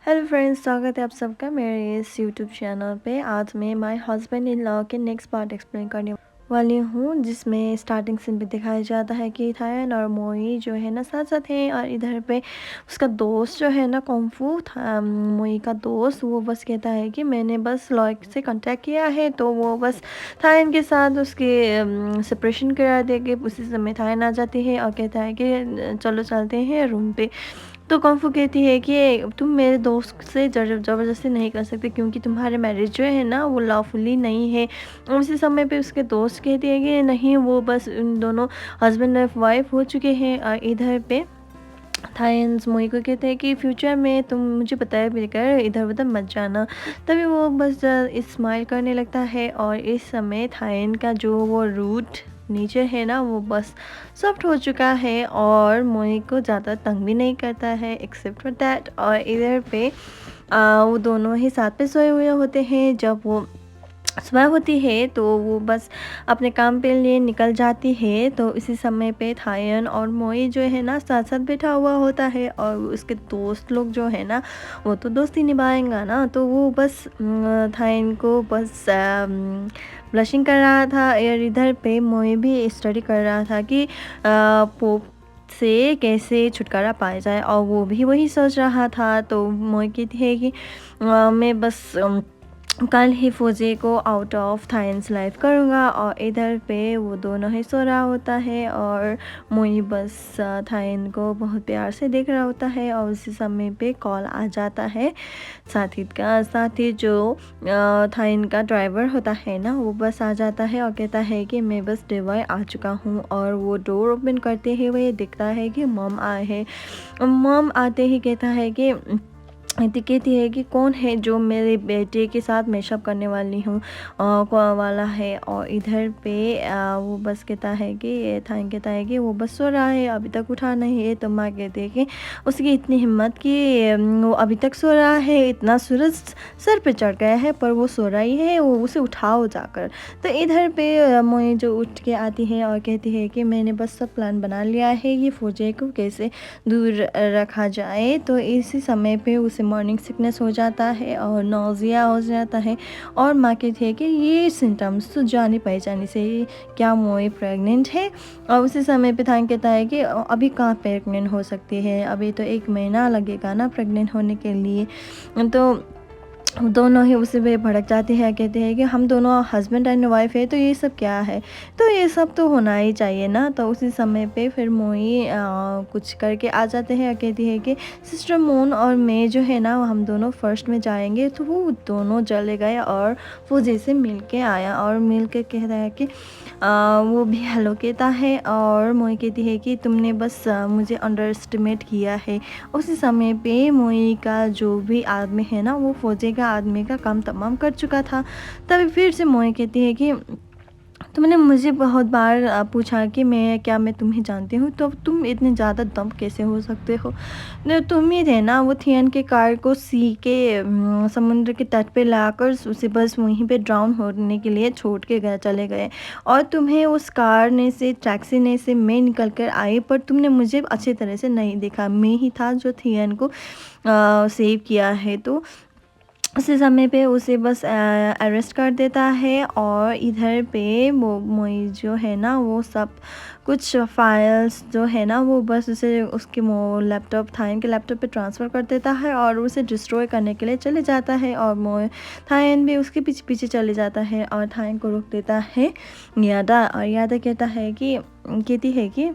Hello friends, स्वागत है आप सबका मेरे इस यूट्यूब चैनल पे। आज मैं माय हस्बैंड इन लॉ के नेक्स्ट पार्ट एक्सप्लेन करने वाली हूँ, जिसमें स्टार्टिंग सीन पे दिखाया जाता है कि थायन और मोई जो है ना साथ साथ हैं, और इधर पे उसका दोस्त जो है ना कुंफू था, मोई का दोस्त, वो बस कहता है कि मैंने बस लॉ से कांटेक्ट किया है, तो वो बस थायन के साथ उसके सेपरेशन करा देके उसी समय थायन आ जाती है और कहता है कि चलो चलते हैं रूम पे। तो कुंफू कहती है कि तुम मेरे दोस्त से ज़बरदस्ती नहीं कर सकते, क्योंकि तुम्हारे मैरिज जो है ना वो लॉफुली नहीं है। उसी समय पे उसके दोस्त कहती है कि नहीं, वो बस उन दोनों हस्बैंड और वाइफ हो चुके हैं। और इधर पे थायंस मोई को कहते हैं कि फ्यूचर में तुम मुझे बताए बिना इधर उधर मत जाना। तभी वो बस स्माइल करने लगता है, और इस समय थायन का जो वो रूट नीचे है ना वो बस सॉफ्ट हो चुका है, और मोई को ज़्यादा तंग भी नहीं करता है एक्सेप्ट फॉर दैट। और इधर पे वो दोनों ही साथ में सोए हुए होते हैं। जब वो सुबह होती है तो वो बस अपने काम पे लिए निकल जाती है, तो इसी समय पे थायन और मोई जो है ना साथ साथ बैठा हुआ होता है, और उसके दोस्त लोग जो है ना वो तो दोस्ती निभाएंगा ना, तो वो बस थायन को बस ब्लशिंग कर रहा था। और इधर पे मोई भी स्टडी कर रहा था कि पोप से कैसे छुटकारा पाया जाए, और वो भी वही सोच रहा था। तो मोई कहती है कि मैं बस कल ही फौजी को आउट ऑफ थाइंस लाइफ करूँगा। और इधर पे वो दोनों ही सो रहा होता है, और मोई बस थाइन को बहुत प्यार से देख रहा होता है। और उसी समय पे कॉल आ जाता है साथ ही जो थाइन का ड्राइवर होता है ना वो बस आ जाता है और कहता है कि मैं बस डिवाई आ चुका हूँ। और वो डोर ओपन करते ही वो ये दिखता है कि मॉम आए हैं। मॉम आते ही कहता है कि कहती है कि कौन है जो मेरे बेटे के साथ मैशअप करने वाली हूँ वाला है। और इधर पे वो बस कहता है कि थाइन कहता है कि वो बस सो रहा है, अभी तक उठा नहीं है। तो माँ कहती है कि उसकी इतनी हिम्मत कि वो अभी तक सो रहा है, इतना सूरज सर पे चढ़ गया है पर वो सो रही है, वो उसे उठाओ जाकर। तो इधर पे मोई जो उठ के आती है और कहती है कि मैंने बस सब प्लान बना लिया है, ये फौजे को कैसे दूर रखा जाए। तो इसी समय पे उसे मॉर्निंग सिकनेस हो जाता है और नौजिया हो जाता है। और माँ कहती है कि ये सिम्टम्स तो जाने पहचाने से क्या मोई प्रेग्नेंट है। और उसी समय पे थान कहता है कि अभी कहाँ प्रेग्नेंट हो सकती है, अभी तो 1 महीना लगेगा ना प्रेग्नेंट होने के लिए। तो दोनों ही उसे पे भड़क जाते हैं, कहते हैं कि हम दोनों हस्बैंड एंड वाइफ है, तो ये सब क्या है, तो ये सब तो होना ही चाहिए ना। तो उसी समय पे फिर मोई कुछ करके आ जाते हैं और कहती है कि सिस्टर मून और मैं जो है ना हम दोनों फर्स्ट में जाएंगे। तो वो दोनों चले गए और फौजी से मिल के आया, और मिल के कहता है कि वो भी हेलो कहता है। और मोई कहती है कि तुमने बस मुझे अंडर एस्टिमेट किया है। उसी समय पे मोई का जो भी आदमी है ना वो फौजी का आदमी का काम तमाम कर चुका था। तभी फिर से मोई कहती है कि तुमने मुझे बहुत बार पूछा कि मैं तुम्हें जानती हूँ, तो तुम इतने ज़्यादा दम कैसे हो सकते हो। तुम ही थे ना वो थियन के कार को सी के समुद्र के तट पे लाकर उसे बस वहीं पे ड्राउन होने के लिए छोड़ के चले गए। और तुम्हें उस कार ने से टैक्सी ने से मैं निकल कर आई, पर तुमने मुझे अच्छी तरह से नहीं देखा। मैं ही था जो थियन को सेव किया है। तो उसी समय पे उसे बस अरेस्ट कर देता है। और इधर पे वो मोई जो है ना वो सब कुछ फाइल्स जो है ना वो बस उसे उसके लैपटॉप थाइन के लैपटॉप पे ट्रांसफ़र कर देता है और उसे डिस्ट्रॉय करने के लिए चले जाता है। और मोई थाइन भी उसके पीछे पीछे चले जाता है और थाइन को रोक देता है यादा। और यादा कहती है कि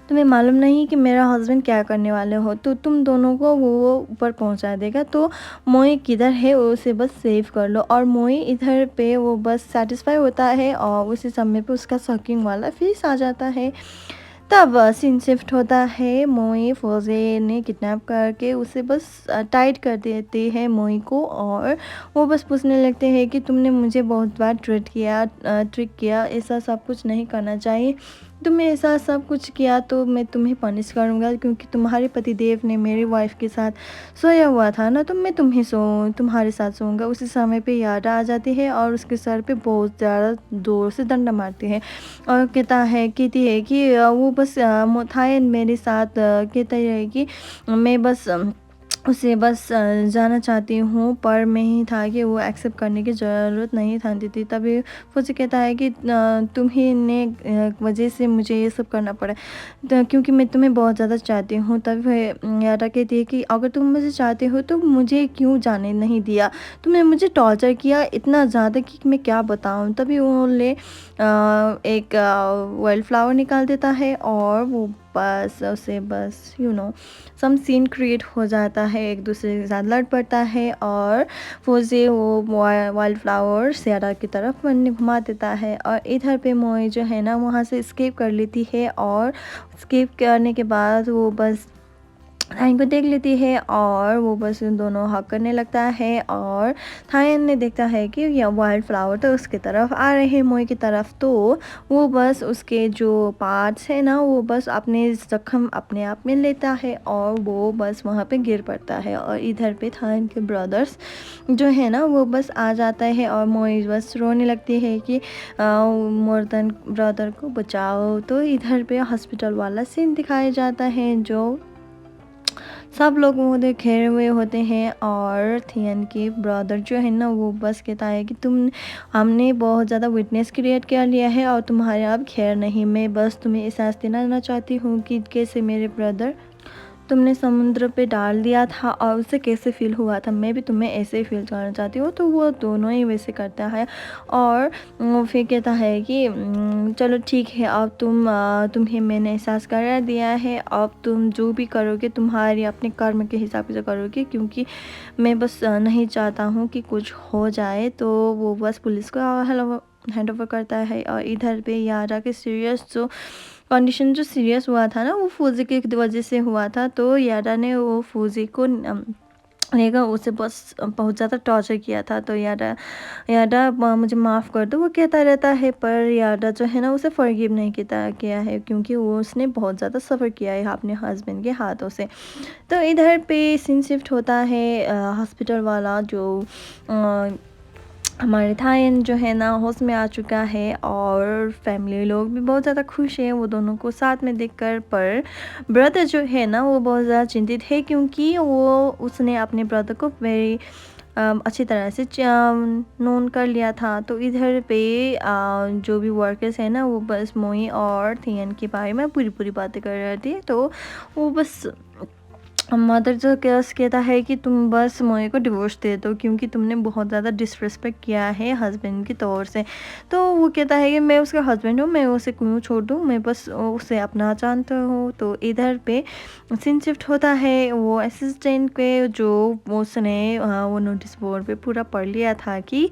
तुम्हें मालूम नहीं कि मेरा हस्बैंड क्या करने वाले हो, तो तुम दोनों को वो ऊपर पहुंचा देगा। तो मोई किधर है उसे बस सेव कर लो। और मोई इधर पे वो बस सेटिस्फाई होता है, और उसी समय पे उसका शॉकिंग वाला फेस आ जाता है। तब सीन शिफ्ट होता है, मोई फौजे ने किडनैप करके उसे बस टाइट कर देते हैं मोई को। और वो बस पूछने लगते हैं कि तुमने मुझे बहुत बार ट्रिक किया, ऐसा सब कुछ नहीं करना चाहिए। तुमने ऐसा सब कुछ किया तो मैं तुम्हें पनिश करूँगा, क्योंकि तुम्हारे पतिदेव ने मेरी वाइफ के साथ सोया हुआ था ना, तो मैं तुम्हारे साथ सोऊंगा। उसी समय पे यादा आ जाती है और उसके सर पे बहुत ज़्यादा जोर से डंडा मारती है। और कहती है कि वो बस थायन मेरे साथ कहता है कि मैं बस उसे बस जाना चाहती हूँ, पर मैं ही था कि वो एक्सेप्ट करने की ज़रूरत नहीं था थी। तभी फौजी कहता है कि तुम ही ने वजह से मुझे ये सब करना पड़ा, क्योंकि मैं तुम्हें बहुत ज़्यादा चाहती हूँ। तभी यारा कहती है कि अगर तुम मुझे चाहते हो तो मुझे क्यों जाने नहीं दिया, तुमने मुझे टॉर्चर किया इतना ज़्यादा कि मैं क्या बताऊँ। तभी वो एक वाइल्ड फ्लावर निकाल देता है और वो बस उसे बस सम सीन क्रिएट हो जाता है, एक दूसरे के साथ लड़ पड़ता है और फ़ौज़ी वो वाइल्ड फ्लावर सियारा की तरफ घुमा देता है। और इधर पे मोई जो है ना वहाँ से एस्केप कर लेती है और एस्केप करने के बाद वो बस थाइन को देख लेती है और वो बस उन दोनों हग करने लगता है। और थाइन ने देखता है कि यह वाइल्ड फ्लावर तो उसकी तरफ आ रहे हैं मोई की तरफ, तो वो बस उसके जो पार्ट्स है ना वो बस अपने जख्म अपने आप में लेता है और वो बस वहाँ पे गिर पड़ता है। और इधर पे थाइन के ब्रदर्स जो है ना वो बस आ जाता है और मोई बस रोने लगती है कि मोर्दन ब्रदर को बचाओ। तो इधर पे हॉस्पिटल वाला सीन दिखाया जाता है, जो सब लोग उधर घेरे हुए होते हैं और थियन के ब्रदर जो है ना वो बस कहता है कि हमने बहुत ज़्यादा विटनेस क्रिएट कर लिया है और तुम्हारे अब खैर नहीं। मैं बस तुम्हें एहसास दिलाना चाहती हूँ कि कैसे मेरे ब्रदर तुमने समुद्र पे डाल दिया था और उसे कैसे फ़ील हुआ था, मैं भी तुम्हें ऐसे ही फ़ील करना चाहती हूँ। तो वो दोनों ही वैसे करता है और वो फिर कहता है कि चलो ठीक है, अब तुम्हें मैंने एहसास करा दिया है, अब तुम जो भी करोगे तुम्हारी अपने कर्म के हिसाब से करोगे, क्योंकि मैं बस नहीं चाहता हूँ कि कुछ हो जाए। तो वो बस पुलिस को हैंड ओवर करता है। और इधर पे यारा के सीरियस जो कंडीशन जो सीरियस हुआ था ना वो फौजी की वजह से हुआ था। तो यारा ने वो फौजी को रहेगा उसे बस बहुत ज़्यादा टॉर्चर किया था। तो यारा यारा मुझे माफ़ कर दो वो कहता रहता है, पर यारा जो है ना उसे फॉरगिव नहीं किया है, क्योंकि वो उसने बहुत ज़्यादा सफ़र किया है अपने हस्बैंड के हाथों से। तो इधर पे सीन शिफ्ट होता है हॉस्पिटल वाला, जो हमारे थाइन जो है ना होश में आ चुका है और फैमिली लोग भी बहुत ज़्यादा खुश हैं वो दोनों को साथ में देखकर। पर ब्रदर जो है ना वो बहुत ज़्यादा चिंतित है, क्योंकि वो उसने अपने ब्रदर को वेरी अच्छी तरह से नोन कर लिया था। तो इधर पे जो भी वर्कर्स हैं ना वो बस मोई और थियन के बारे में पूरी बातें कर रहे थे। तो वो बस मदर जो केस कहता है कि तुम बस मोए को डिवोर्स दे दो, क्योंकि तुमने बहुत ज़्यादा डिसरिस्पेक्ट किया है हस्बैंड की तौर से। तो वो कहता है कि मैं उसका हस्बैंड हूँ, मैं उसे क्यों छोड़ दूँ, मैं बस उसे अपना जानता हूँ। तो इधर पे सीन शिफ्ट होता है वो असिस्टेंट के, जो उसने वो नोटिस बोर्ड पे पूरा पढ़ लिया था कि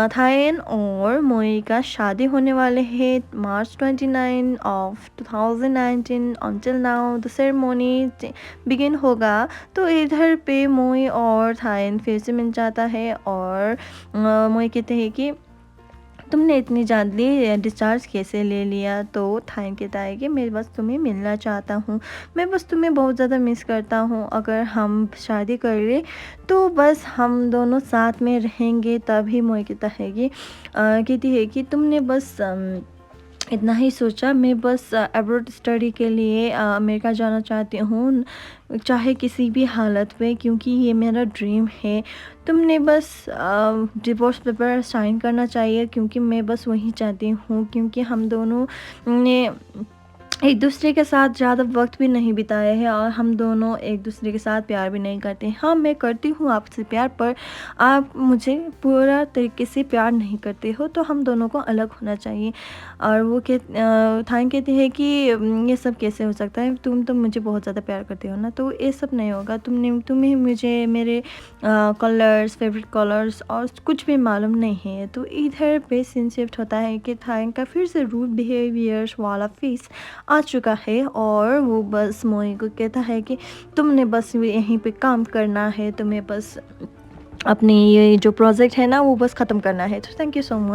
थाइन और मोई का शादी होने वाले हैं मार्च 29 of 2019। Until now the ceremony begin होगा। तो इधर पे मोई और थाइन फिर से मिल जाता है और मोई कहते हैं कि तुमने इतनी जल्दी डिस्चार्ज कैसे ले लिया। तो थाइन कहता है कि मैं बस तुम्हें मिलना चाहता हूँ, मैं बस तुम्हें बहुत ज़्यादा मिस करता हूँ, अगर हम शादी कर ले तो बस हम दोनों साथ में रहेंगे। तभी मोई कहता है कि कहती है कि तुमने बस इतना ही सोचा, मैं बस अब्रॉड स्टडी के लिए अमेरिका जाना चाहती हूँ, चाहे किसी भी हालत में, क्योंकि ये मेरा ड्रीम है। तुमने बस डिवोर्स पेपर साइन करना चाहिए, क्योंकि मैं बस वही चाहती हूँ, क्योंकि हम दोनों ने एक दूसरे के साथ ज़्यादा वक्त भी नहीं बिताया है और हम दोनों एक दूसरे के साथ प्यार भी नहीं करते। हाँ, मैं करती हूँ आपसे प्यार, पर आप मुझे पूरा तरीके से प्यार नहीं करते हो, तो हम दोनों को अलग होना चाहिए। और वो थाइन कहती है कि ये सब कैसे हो सकता है, तुम तो मुझे बहुत ज़्यादा प्यार करते हो ना, तो ये सब नहीं होगा। तुम्हें मुझे मेरे कलर्स, फेवरेट कलर्स और कुछ भी मालूम नहीं है। तो इधर पे सीन शिफ्ट होता है कि थाइन का फिर से रूड बिहेवियर्स वाला फेस आ चुका है और वो बस मोई को कहता है कि तुमने बस यहीं पे काम करना है, तुम्हें बस अपनी ये जो प्रोजेक्ट है ना वो बस ख़त्म करना है। तो थैंक यू सो मच।